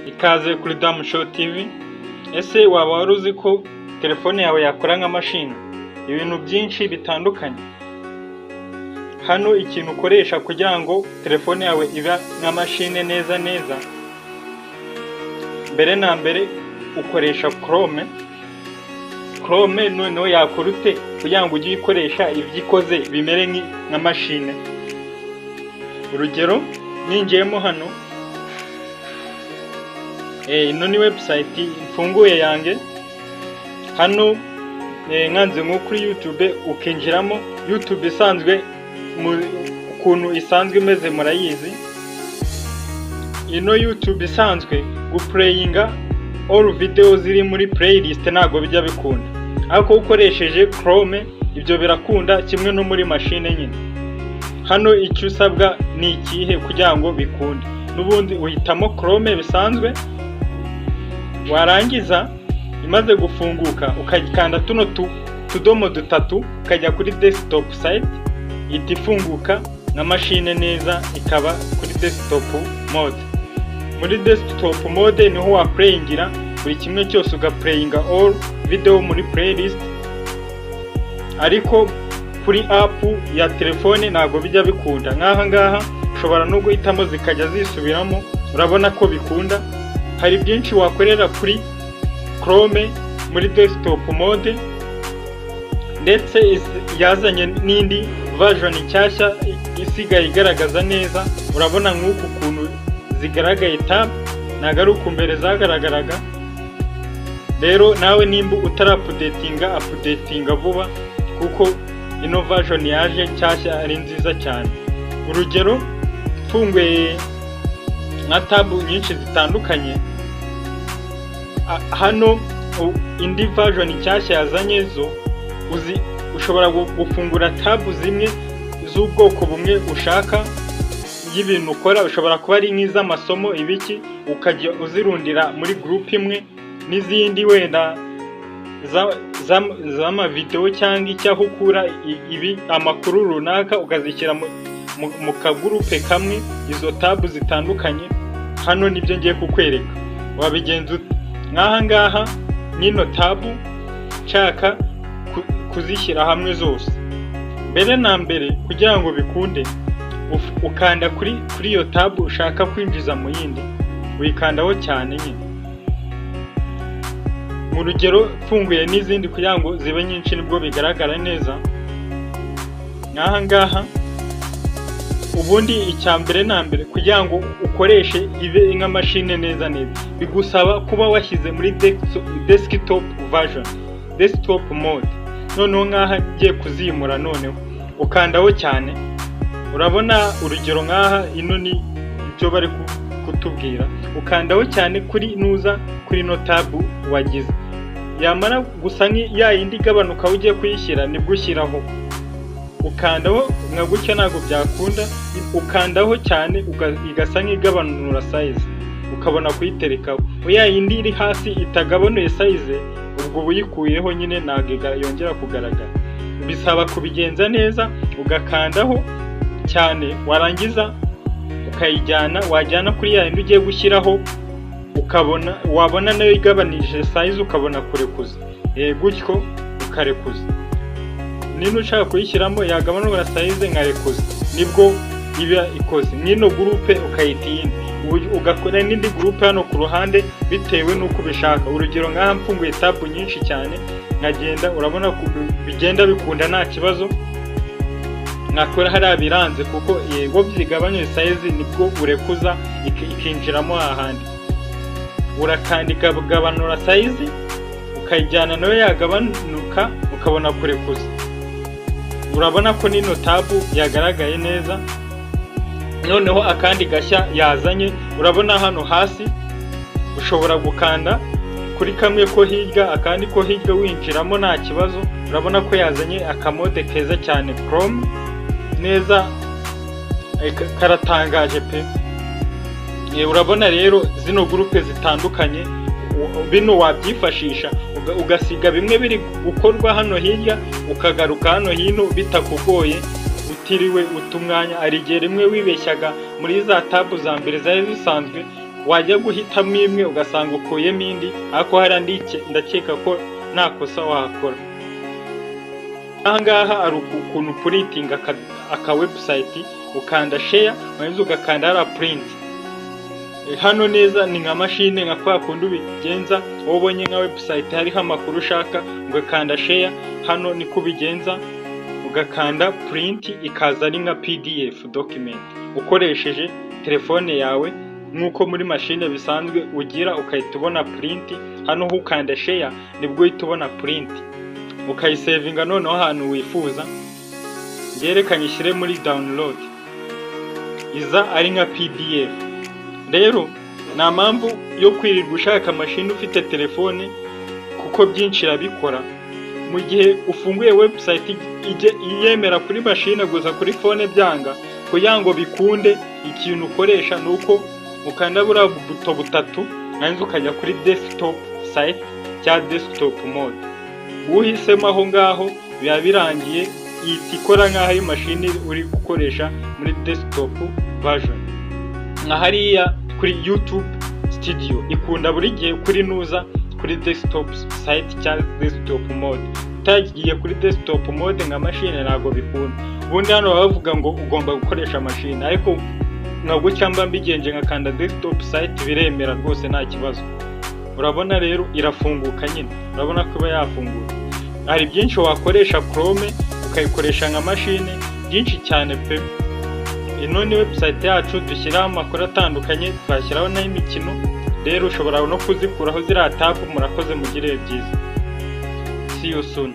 Ikaze kuri Damu Show TV. Ese waba wari uzi ko telefone yawe yakora nka mashini? Ibintu byinshi bitandukanye. Hano ikintu ukoresha kugira ngo telefone yawe iba nka mashine neza. Mbere na mbere ukoresha Chrome noneho yakora ute kugira ngo ujye ikoresha ibyo ikoze bimere nka mashine. Urugero ninjiyemo hano, ino ni website mfunguye yange. Hano nkanze nko kuri YouTube, ukinjiramo YouTube isanzwe ukuntu isanzwe imeze murayizi. Ino YouTube isanzwe guplayinga all videos ziri muri playlist ntago bijya bikunda, ariko ukoresheje Chrome ibyo birakunda kimwe no muri machine nyine. Hano icyo usabwa ni ikihe kugira ngo bikunde? Nubundi uhitamo Chrome bisanzwe, warangiza imaze gufunguka ukagikanda tuno tudomo dutatu ukajya kuri desktop site, itifunguka na machine neza ikaba kuri desktop mode. Muri desktop mode niho waplayingira buri kimwe cyose, ugaplayinga all video muri playlist. Ariko kuri app ya telefone ntago bijya bikunda. Nkaha ngaha ushobora no guhitamo zikajya zisubiramo, urabona ko bikunda. Hari byinshi wakorera kuri Chrome muri desktop mode, ndetse yazanye n'indi version nshyashya isigaye igaragaza neza. Urabona nk'uku kuntu zigaragaye tab, ntago ari uko mbere zagaragaraga. Rero nawe nimba updatinga vuba, kuko ino version yaje nshyashya ari nziza cyane. Urugero mfunguye nka tab nyinshi zitandukanye, hano indi version nshyashya yazanye zo ushobora gufungura tab zimwe z'ubwoko bumwe ushaka y'ibintu ukora. Ushobora kuba ari nk'iz'amasomo ibiki, ukajya uzirundira muri group imwe, n'izindi wenda z'ama video cyangwa icyaho ukura ibi amakuru runaka ukazishyira mu kagurupe kamwe. Izo tab zitandukanye hano nibyo ngiye kukwereka. Wabigenza nkaha ngaha n'ino tab nshaka kuzishyira hamwe zose. Mbere na mbere kugira ngo bikunde, ukanda kuri iyo tab ushaka kwinjiza mu yindi, wikandaho cyane nyine. Mu rugero mfunguye n'izindi kugira ngo zibe nyinshi nibwo bigaragara neza. Nkaha ngaha ubundi icya mbere na mbere kugira ngo ukoreshe ibe nka machine neza, bigusaba kuba washyize muri desktop version, desktop mode. Noneho nkaha ngiye kuzimura, noneho ukandaho cyane. Urabona urugero nkaha ino ni ibyo bari kutubwira, ukandaho cyane kuri no tab wagize. Yamara gusa ya yindi gabanuka ugiye kuyishyira, nibwo ushyiraho ukandaho nka gutya. Ntago byakunda, ukandaho cyane igasa nk'igabanura size, ukabona kuyiterekaho. Ya yindi iri hasi itagabanuye size, ubwo uyikuyeho nyine ntago yongera kugaragara. Bisaba kubigenza neza, ugakandaho cyane, warangiza ukayijyana, wajyana kuri ya yindi ugiye gushyiraho, wabona nayo igabanije size, ukabona kurekuza. Gutyo ukarekuza. Nino ushaka kuyishyiramo yagabanura size nkarekuza, nibwo iba ikoze. Nino groupe ukayita iyindi, ugakora n'indi groupe hano ku ruhande bitewe nuko ubishaka. Urugero nkaha mfunguye tab nyinshi cyane, nkagenda, urabona ko bigenda bikunda nta kibazo. Nakora hari abiranze, kuko yego byigabanya size nibwo urekuza ikinjiramo ahandi. Urakandika gabanura size, ukayijyana nayo yagabanuka, ukabona kurekuza. Urabona ko nino tab yagaragaye neza. Noneho akandi gashya yazanye, urabona hano hasi ushobora gukanda kuri kamwe ko hirya, akandi ko hirya winjiramo nta kibazo. Urabona ko yazanye akamode keza cyane Chrome neza, karatangaje pe. Urabona rero zino groupe zitandukanye bino wabyifashisha ugasiga bimwe biri gukorwa hano hirya ukagaruka hano hino bitakugoye utiriwe utumwanya. Ari igihe rimwe wibeshyaga muri za tabu za mbere zari zisanzwe wajya guhitamo imwe ugasanga ukuyemo indi, ariko hari ndakeka ko nta kosa wakora. Ahangaha ari ukuntu printinga aka website, ukanda share maze ugakanda ara print. Hano neza ni nka machine nka kwa kundi ubigenza ubonye nka website hariho amakuru ushaka, ugakanda share. Hano ni kubigenza ugakanda print, ikaza ari nka PDF document ukoresheje telefone yawe, nkuko muri machine bisanzwe ugira ukahita ubona print. Hano ukanda share nibwo uhita ubona print, ukayisavinga noneho ahantu wifuza. Ngerekanye ishyire muri download, iza ari nka PDF. Rero nta mpamvu yo kwirirwa ushaka machine ufite telefone kuko byinshi irabikora. Mu gihe ufunguye website yemera kuri machine gusa, kuri phone byanga. Kugira ngo bikunde, ikintu ukoresha nuko ukanda bura buto butatu nanze ukajya kuri desktop site cya desktop mode. Uhisemo aho ngaho biba birangiye, ikora nkaho ari machine uri gukoresha muri desktop version. Nka hariya kuri YouTube Studio ikunda buri gihe kuri nuza kuri desktop site cya desktop mode. Utagiye kuri desktop mode nka machine ntago bikunda. Ubundi hano bavuga ngo ugomba gukoresha machine, ariko ntabwo cyamba mbigenje nkakanda desktop site biremera rwose nta kibazo. Urabona rero irafunguka nyine, urabona ko iba yafunguka. Hari byinshi wakoresha Chrome ukayikoresha nka machine, byinshi cyane pe. Ino ni website yacu dushyiraho amakuru atandukanye, twashyiraho n'imikino. Rero ushobora no kuzikuraho ziriya tab. Murakoze, mugire byiza. See you soon.